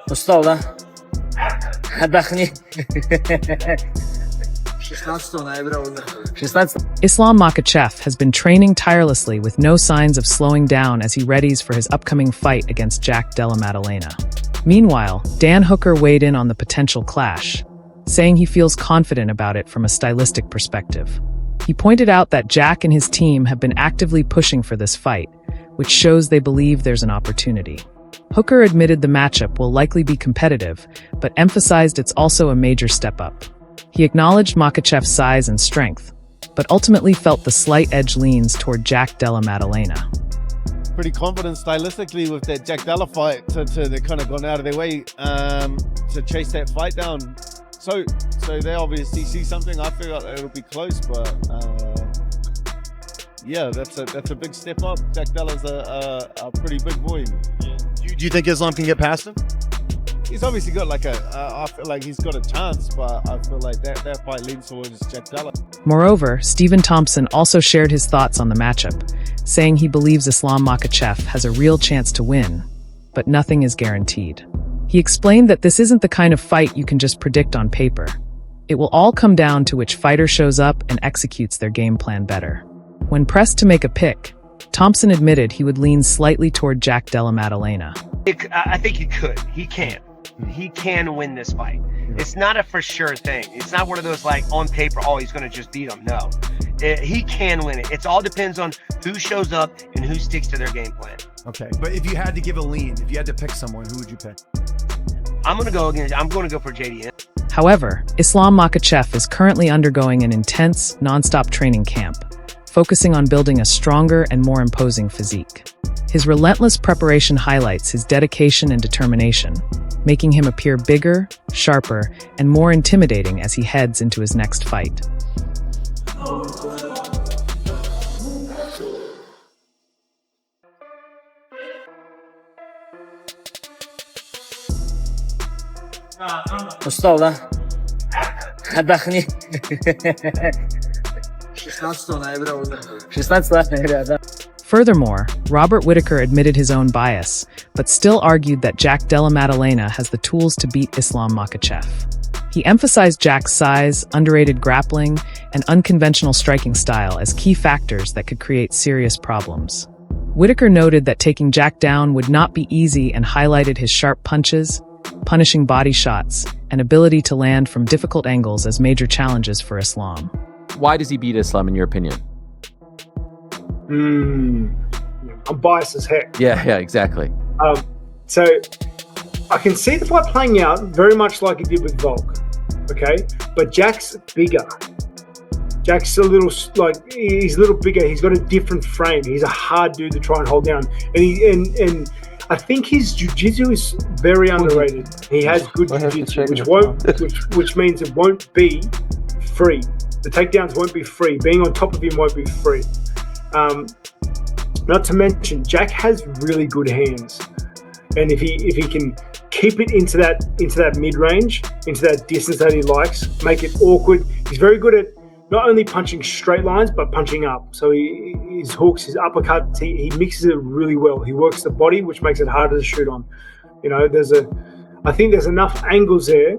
Ustala. Отдохни. Islam Makhachev has been training tirelessly with no signs of slowing down as he readies for his upcoming fight against Jack Della Maddalena. Meanwhile, Dan Hooker weighed in on the potential clash, saying he feels confident about it from a stylistic perspective. He pointed out that Jack and his team have been actively pushing for this fight, which shows they believe there's an opportunity. Hooker admitted the matchup will likely be competitive, but emphasized it's also a major step up. He acknowledged Makhachev's size and strength, but ultimately felt the slight edge leans toward Jack Della Maddalena. Pretty confident stylistically with that Jack Della fight to they kind of gone out of their way to chase that fight down. So they obviously see something. I feel like it'll be close, but yeah, that's a big step up. Jack Della's a pretty big boy. Do you think Islam can get past him? He's obviously got I feel like he's got a chance, but I feel like that fight leans towards Jack Della. Moreover, Stephen Thompson also shared his thoughts on the matchup, saying he believes Islam Makhachev has a real chance to win, but nothing is guaranteed. He explained that this isn't the kind of fight you can just predict on paper. It will all come down to which fighter shows up and executes their game plan better. When pressed to make a pick, Thompson admitted he would lean slightly toward Jack Della Maddalena. I think he could. He can. He can win this fight. It's not a for sure thing. It's not one of those like on paper, oh, he's going to just beat him. No, he can win it. It all depends on who shows up and who sticks to their game plan. Okay, but if you had to give a lean, if you had to pick someone, who would you pick? I'm going to go for JDM. However, Islam Makhachev is currently undergoing an intense, non-stop training camp, focusing on building a stronger and more imposing physique. His relentless preparation highlights his dedication and determination, making him appear bigger, sharper, and more intimidating as he heads into his next fight. Ustala. Отдохни. 16 ноября, да. Furthermore, Robert Whittaker admitted his own bias, but still argued that Jack Della Maddalena has the tools to beat Islam Makhachev. He emphasized Jack's size, underrated grappling, and unconventional striking style as key factors that could create serious problems. Whittaker noted that taking Jack down would not be easy and highlighted his sharp punches, punishing body shots, and ability to land from difficult angles as major challenges for Islam. Why does he beat Islam, in your opinion? I'm biased as heck. Yeah, exactly. So I can see the fight playing out very much like it did with Volk, okay? But Jack's bigger. Jack's he's a little bigger. He's got a different frame. He's a hard dude to try and hold down. And I think his jiu-jitsu is very underrated. He has good jiu-jitsu, which means it won't be free. The takedowns won't be free. Being on top of him won't be free. Not to mention, Jack has really good hands, and if he can keep it into that mid-range, into that distance that he likes, make it awkward. He's very good at not only punching straight lines, but punching up. So his hooks, his uppercuts, he mixes it really well. He works the body, which makes it harder to shoot on. You know, I think there's enough angles there.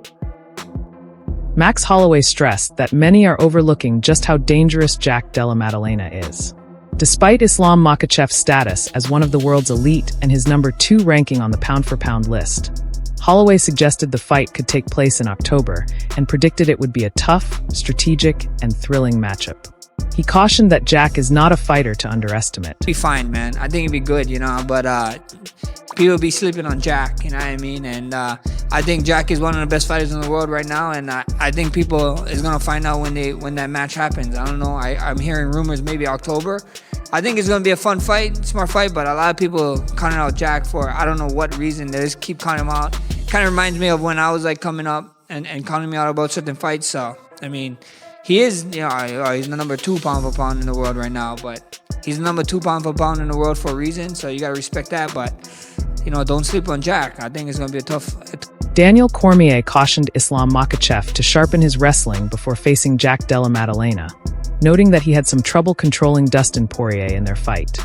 Max Holloway stressed that many are overlooking just how dangerous Jack Della Maddalena is. Despite Islam Makhachev's status as one of the world's elite and his number 2 ranking on the pound-for-pound list, Holloway suggested the fight could take place in October and predicted it would be a tough, strategic, and thrilling matchup. He cautioned that Jack is not a fighter to underestimate. Be fine, man. I think it'd be good, but people be sleeping on Jack, you know what I mean? And I think Jack is one of the best fighters in the world right now, and I think people is gonna find out when that match happens. I don't know. I'm hearing rumors maybe October. I think it's gonna be a fun fight, smart fight, but a lot of people counting out Jack for I don't know what reason. They just keep counting him out. Kind of reminds me of when I was like coming up and counting me out about certain fights. So I mean, he is, he's the number 2 pound for pound in the world right now, but he's the number 2 pound for pound in the world for a reason. So you gotta respect that, but don't sleep on Jack. I think it's gonna be a tough. Daniel Cormier cautioned Islam Makhachev to sharpen his wrestling before facing Jack Della Maddalena, noting that he had some trouble controlling Dustin Poirier in their fight.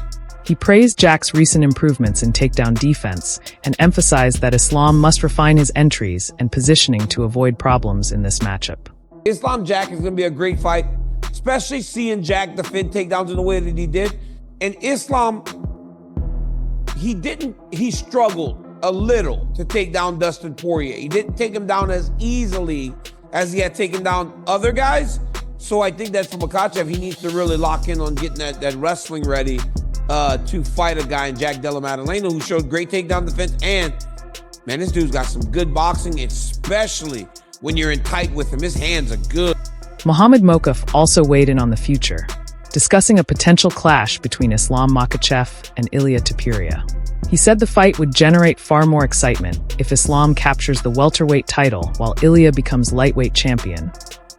He praised Jack's recent improvements in takedown defense and emphasized that Islam must refine his entries and positioning to avoid problems in this matchup. Islam Jack is going to be a great fight, especially seeing Jack defend takedowns in the way that he did. And Islam, he struggled a little to take down Dustin Poirier. He didn't take him down as easily as he had taken down other guys. So I think that for Makhachev, he needs to really lock in on getting that wrestling ready to fight a guy in Jack Della Maddalena who showed great takedown defense. And, man, this dude's got some good boxing, especially when you're in tight with him. His hands are good. Muhammad Mokaff also weighed in on the future, discussing a potential clash between Islam Makhachev and Ilia Topuria. He said the fight would generate far more excitement if Islam captures the welterweight title while Ilia becomes lightweight champion,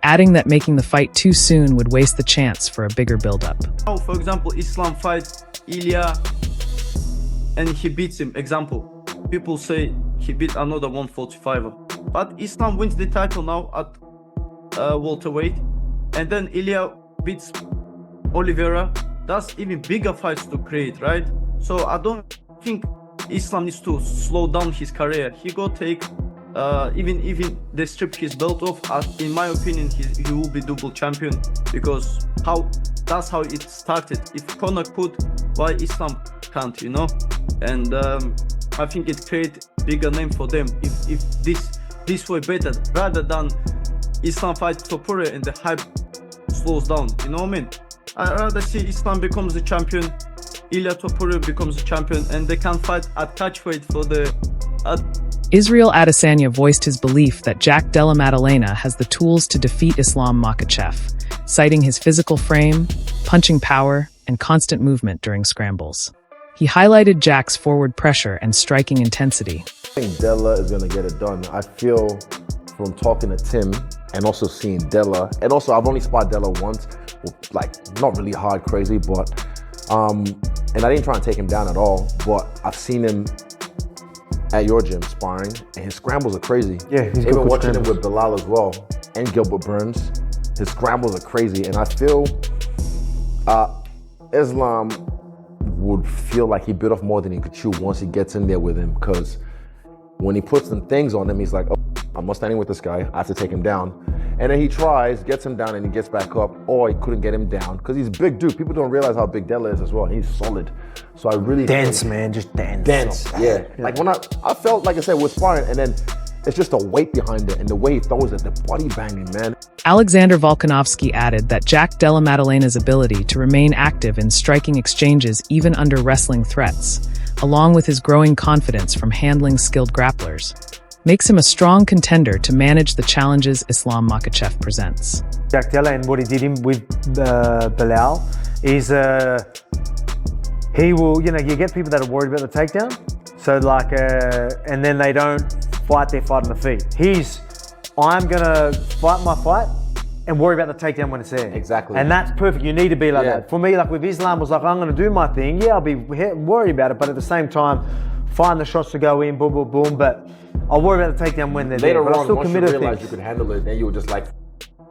adding that making the fight too soon would waste the chance for a bigger build-up. For example, Islam fights Ilia and he beats him. Example, people say he beat another 145er. But Islam wins the title now at welterweight. And then Ilia beats Oliveira. That's even bigger fights to create, right? So I don't think Islam needs to slow down his career. He go take, even they strip his belt off. In my opinion, he will be double champion because that's how it started. If Conor could, why Islam can't, you know? And I think it create bigger name for them if this way better rather than Islam fight Topuria and the hype slows down. You know what I mean? I'd rather see Islam becomes the champion, Ilia Topuria becomes the champion, and they can fight at catchweight for the. Israel Adesanya voiced his belief that Jack Della Maddalena has the tools to defeat Islam Makhachev, citing his physical frame, punching power, and constant movement during scrambles. He highlighted Jack's forward pressure and striking intensity. I think Della is going to get it done. I feel from talking to Tim and also seeing Della, and also I've only sparred Della once, like not really hard crazy, but and I didn't try and take him down at all, but I've seen him at your gym sparring, and his scrambles are crazy. Yeah, he's even watching him with Bilal as well, and Gilbert Burns. His scrambles are crazy, and I feel Islam would feel like he bit off more than he could chew once he gets in there with him, because when he puts some things on him, he's like, oh, I'm not standing with this guy, I have to take him down. And then he tries, gets him down, and he gets back up, or he couldn't get him down, because he's a big dude. People don't realize how big Della is as well. He's solid. So I really dense, man, just dense. Dense, yeah. Like when I felt, like I said, with sparring, and then it's just a weight behind it, and the way he throws it, the body banging, man. Alexander Volkanovski added that Jack Della Madalena's ability to remain active in striking exchanges even under wrestling threats, along with his growing confidence from handling skilled grapplers, makes him a strong contender to manage the challenges Islam Makhachev presents. Jack Della and what he did him with Bilal is he will, you get people that are worried about the takedown, so like, and then they don't fight their fight on the feet. I'm gonna fight my fight and worry about the takedown when it's there. Exactly. And that's perfect. You need to be like that. For me, like with Islam, was like, I'm gonna do my thing. Yeah, I'll be worried about it, but at the same time, find the shots to go in, boom, boom, boom. But I'll worry about the takedown when they're later there. But on, I'm still once committed you realize things. you can handle it, then you were just like,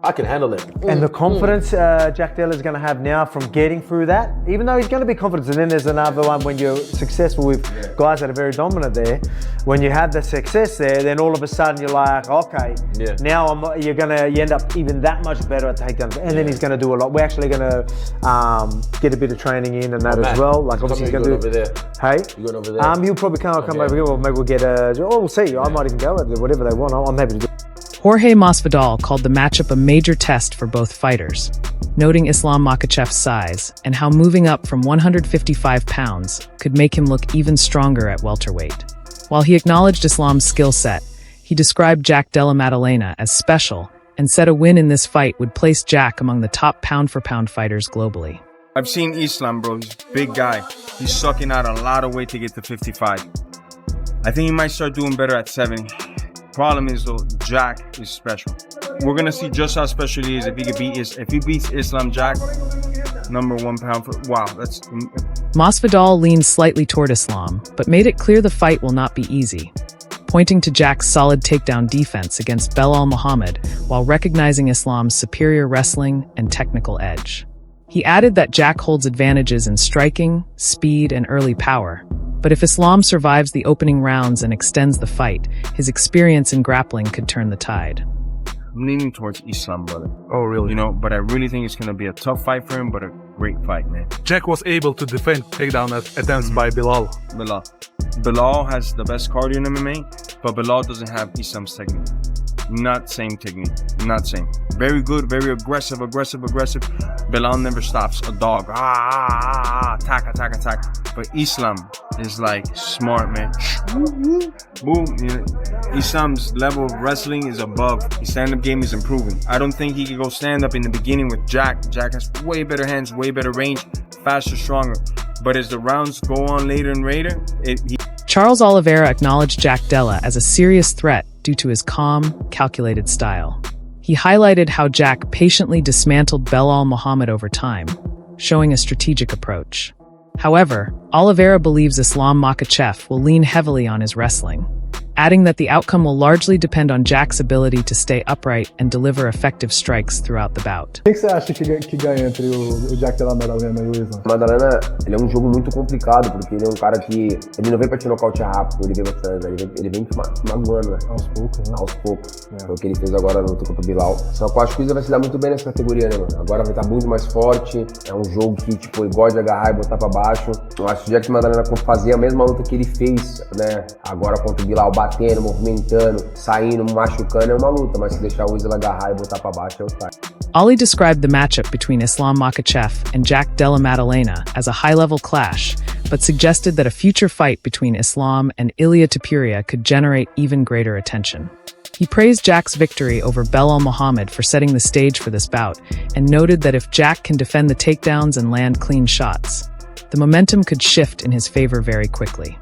I can handle it. And the confidence Jack Della is going to have now from getting through that, even though he's going to be confident. And then there's another one when you're successful with guys that are very dominant there. When you have the success there, then all of a sudden you're like, okay, now you end up even that much better at takedowns. And then he's going to do a lot. We're actually going to get a bit of training in and that as well. Like obviously he's going to do. Over there. Hey, you going over there? He'll probably come over here, or maybe we'll get we'll see. I might even go with whatever they want. I'm happy to do. Jorge Masvidal called the matchup a major test for both fighters, noting Islam Makhachev's size and how moving up from 155 pounds could make him look even stronger at welterweight. While he acknowledged Islam's skill set, he described Jack Della Maddalena as special and said a win in this fight would place Jack among the top pound-for-pound fighters globally. I've seen Islam, bro. He's a big guy. He's sucking out a lot of weight to get to 55. I think he might start doing better at 70. Problem is though, Jack is special. We're gonna see just how special he is if he beats Islam Jack, #1 pound for that's. Masvidal leaned slightly toward Islam, but made it clear the fight will not be easy. pointing to Jack's solid takedown defense against Belal Muhammad while recognizing Islam's superior wrestling and technical edge. He added that Jack holds advantages in striking, speed, and early power, but if Islam survives the opening rounds and extends the fight, his experience in grappling could turn the tide. I'm leaning towards Islam, brother. Oh, really? You know, but I really think it's going to be a tough fight for him, but a great fight, man. Jack was able to defend takedown attempts by Belal. Belal has the best cardio in MMA, but Belal doesn't have Islam's technique. Not same technique. Not same. Very good, very aggressive. Belal never stops. A dog. Attack. But Islam is like smart, man. Boom. You know, Islam's level of wrestling is above. His stand-up game is improving. I don't think he could go stand-up in the beginning with Jack. Jack has way better hands, way better range, faster, stronger. But as the rounds go on later and later, Charles Oliveira acknowledged Jack Della as a serious threat due to his calm, calculated style. He highlighted how Jack patiently dismantled Belal Muhammad over time, showing a strategic approach. However, Oliveira believes Islam Makhachev will lean heavily on his wrestling, adding that the outcome will largely depend on Jack's ability to stay upright and deliver effective strikes throughout the bout. O que você acha que ganha entre o Jack Della Madalena e o Islam? Madalena, ele é um jogo muito complicado, porque ele é um cara que ele não vem pra te nocautear rápido, ele vem bastante, ele vem te magoando, né? Aos poucos, né? Aos poucos. Foi o que ele fez agora no luta contra o Bilal. Só que eu acho que o Islam vai se dar muito bem nessa categoria, né, mano? Agora vai estar muito mais forte, é um jogo que, tipo, ele gosta de agarrar e botar pra baixo. Eu acho que o Jack Madalena fazia a mesma luta que ele fez, né? Agora contra o Bilal, batendo, movimentando, saindo, machucando, é uma luta, mas se deixar o Islam agarrar e botar pra baixo, é o time. Ali described the matchup between Islam Makhachev and Jack Della Maddalena as a high-level clash, but suggested that a future fight between Islam and Ilia Topuria could generate even greater attention. He praised Jack's victory over Belal Muhammad for setting the stage for this bout, and noted that if Jack can defend the takedowns and land clean shots, the momentum could shift in his favor very quickly.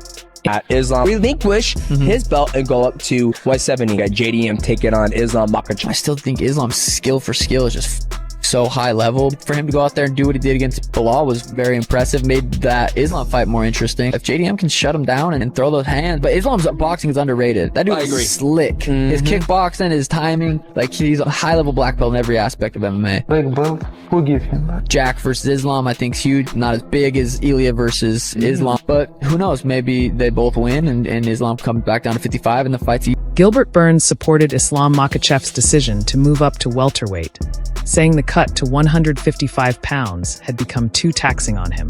Islam relinquish his belt and go up to 170. Got JDM taking on Islam Makhachev. I still think Islam's skill for skill is just so high level. For him to go out there and do what he did against Belal was very impressive, made that Islam fight more interesting. If JDM can shut him down and throw those hands, but Islam's boxing is underrated. That dude is slick. His kickboxing, his timing, like he's a high level black belt in every aspect of MMA. Big belt, who give him that? Jack versus Islam, I think is huge. Not as big as Ilia versus Islam, but who knows? Maybe they both win and Islam comes back down to 55 and the fight's Gilbert Burns supported Islam Makhachev's decision to move up to welterweight, saying the cut to 155 pounds had become too taxing on him.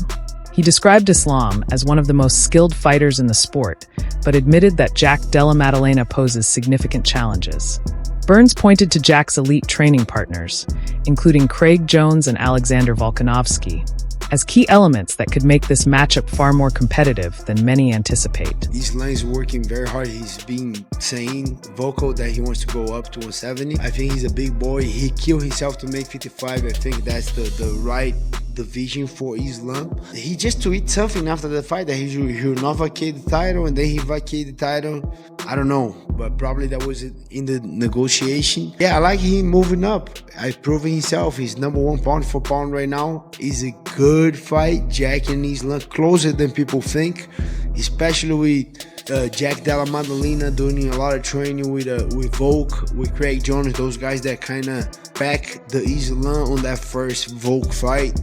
He described Islam as one of the most skilled fighters in the sport, but admitted that Jack Della Maddalena poses significant challenges. Burns pointed to Jack's elite training partners, including Craig Jones and Alexander Volkanovski, as key elements that could make this matchup far more competitive than many anticipate. Islam is working very hard. He's been saying vocal that he wants to go up to 170. I think he's a big boy. He killed himself to make 55. I think that's the right division for Islam. He just tweeted something after the fight that he will not vacate the title, and then he vacated the title. I don't know, but probably that was in the negotiation. Yeah, I like him moving up. I've proven himself. He's #1 pound for pound right now. It's a good fight. Jack and Islam closer than people think, especially with Jack Della Maddalena doing a lot of training with Volk, with Craig Jones, those guys that kind of back the Islam on that first Volk fight.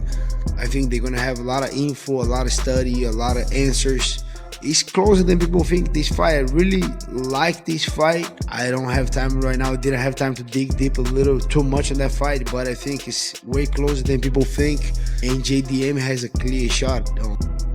I think they're gonna have a lot of info, a lot of study, a lot of answers. It's closer than people think, this fight. I really like this fight. I don't have time right now. I didn't have time to dig deep a little too much on that fight, but I think it's way closer than people think, and JDM has a clear shot.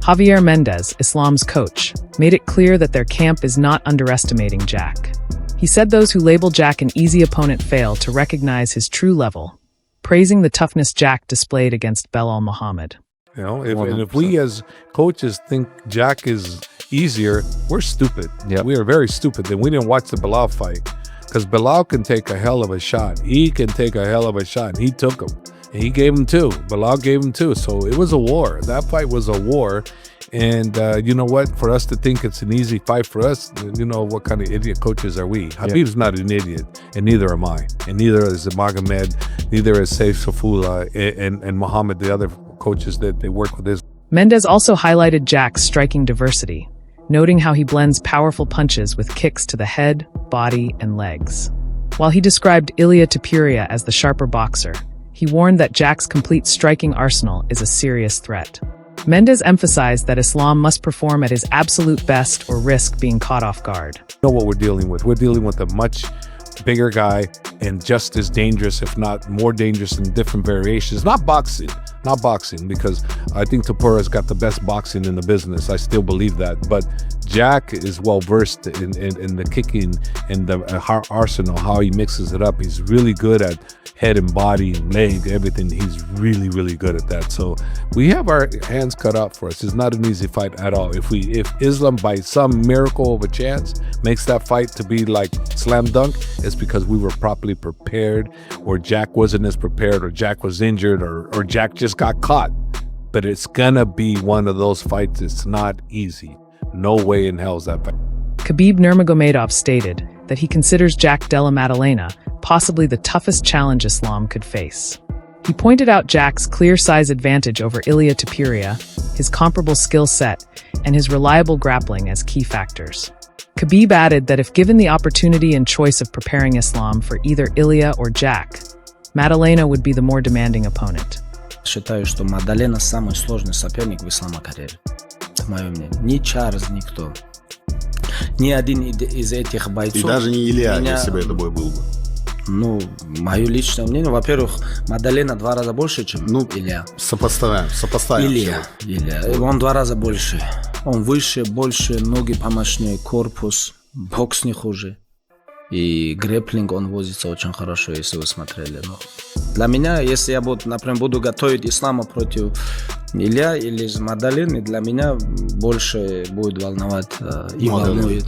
Javier Mendez, Islam's coach, made it clear that their camp is not underestimating Jack. He said those who label Jack an easy opponent fail to recognize his true level, praising the toughness Jack displayed against Belal Muhammad. You know, if we as coaches think Jack is easier, we're stupid. Yep. We are very stupid. Then we didn't watch the Belal fight, because Belal can take a hell of a shot. He can take a hell of a shot, and he took him. And he gave him two. Belal gave him two. So it was a war. That fight was a war. And you know what? For us to think it's an easy fight for us, you know, what kind of idiot coaches are we? Habib's not an idiot, and neither am I. And neither is Magomed, neither is Saif Safullah, and Muhammad, the other coaches that they work with. Mendez also highlighted Jack's striking diversity, noting how he blends powerful punches with kicks to the head, body, and legs. While he described Ilia Topuria as the sharper boxer, he warned that Jack's complete striking arsenal is a serious threat. Mendes emphasized that Islam must perform at his absolute best or risk being caught off guard. You know what we're dealing with? We're dealing with a much bigger guy and just as dangerous, if not more dangerous in different variations. Not boxing, because I think Topuria's got the best boxing in the business. I still believe that. But Jack is well versed in the kicking and the arsenal, how he mixes it up. He's really good at head and body, leg, everything. He's really, really good at that. So we have our hands cut out for us. It's not an easy fight at all. If Islam, by some miracle of a chance, makes that fight to be like slam dunk, it's because we were properly prepared, or Jack wasn't as prepared, or Jack was injured, or Jack just got caught. But it's gonna be one of those fights. It's not easy. No way in hell's that fight. Khabib Nurmagomedov stated that he considers Jack Della Maddalena possibly the toughest challenge Islam could face. He pointed out Jack's clear size advantage over Ilia Topuria, his comparable skill set, and his reliable grappling as key factors. Khabib added that if given the opportunity and choice of preparing Islam for either Ilia or Jack, Maddalena would be the more demanding opponent. Считаю, что Мадалена самый сложный соперник в Ислама карьере. Мое мнение. Ни Чарльз, никто. Ни один из этих бойцов. И даже не Илья, если бы это бой был бы. Ну, мое личное мнение, во-первых, Мадалена 2 раза больше, чем Илья. Сопоставим. Илья. Он 2 раза больше. Он выше, больше, ноги помощнее, корпус, бокс не хуже. И грэпплинг он возится очень хорошо, если вы смотрели. Но для меня, если я буду, например, буду готовить Ислама против Илья или Мадалины, для меня больше будет волновать и волнует